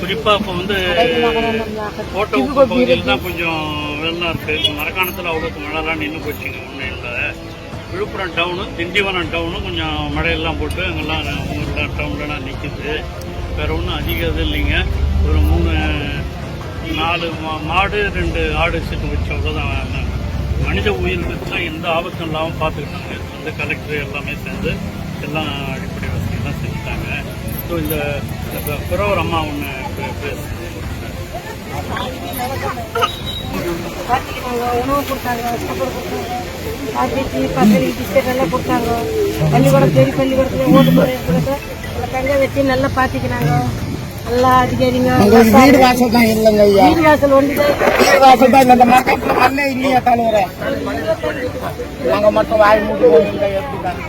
குறிப்பாக இப்போ வந்து கோட்டை பகுதியில் தான் கொஞ்சம் வெள்ளம் இருக்குது. இப்போ மரக்காணத்தில் அவ்வளோக்கு மழைலாம் நின்று போச்சுங்க. ஒன்றும் இல்லை. விழுப்புரம் டவுனு திண்டிவனம் டவுனும் கொஞ்சம் மழையெல்லாம் போட்டு அங்கெல்லாம் ஊரெலாம் டவுன்லாம் நிற்கிது. வேறு ஒன்றும் அதிகம் இது இல்லைங்க. ஒரு 4 மாடு 2 ஆடு செட்டு வச்சு அவ்வளோதான். மனித உயிர்களுக்குலாம் எந்த ஆபத்தும் இல்லாமல் பார்த்துக்கிட்டாங்க. வந்து கலெக்டர் எல்லாமே சேர்ந்து எல்லாம் அடிப்படை வசதியெல்லாம் செஞ்சுட்டாங்க. ஸோ இந்த பிறவர் அம்மா ஒன்று உணவு கொடுத்தாங்க, சாப்பாடு கொடுத்தாங்க, காப்பீட்டு பசங்க பிஸ்கட் எல்லாம் கொடுத்தாங்க. பள்ளிக்கூடம் பெரிய பள்ளிக்கூடத்துல ஓட்டு போடுறதுக்கு தங்க வச்சு நல்லா பார்த்துக்கினாங்க. நல்லா அதிகாரிங்க. வீடு வாசல் தான் இல்லைங்க ஐயா. வீடு வாசல் ஒன்றுதான். வீடு வாசல் தான் இந்த மார்க்கெட்ல மண்ணே இல்லையா தலைவர. நாங்கள் மட்டும் வாய் மூட்டு எப்படி தான்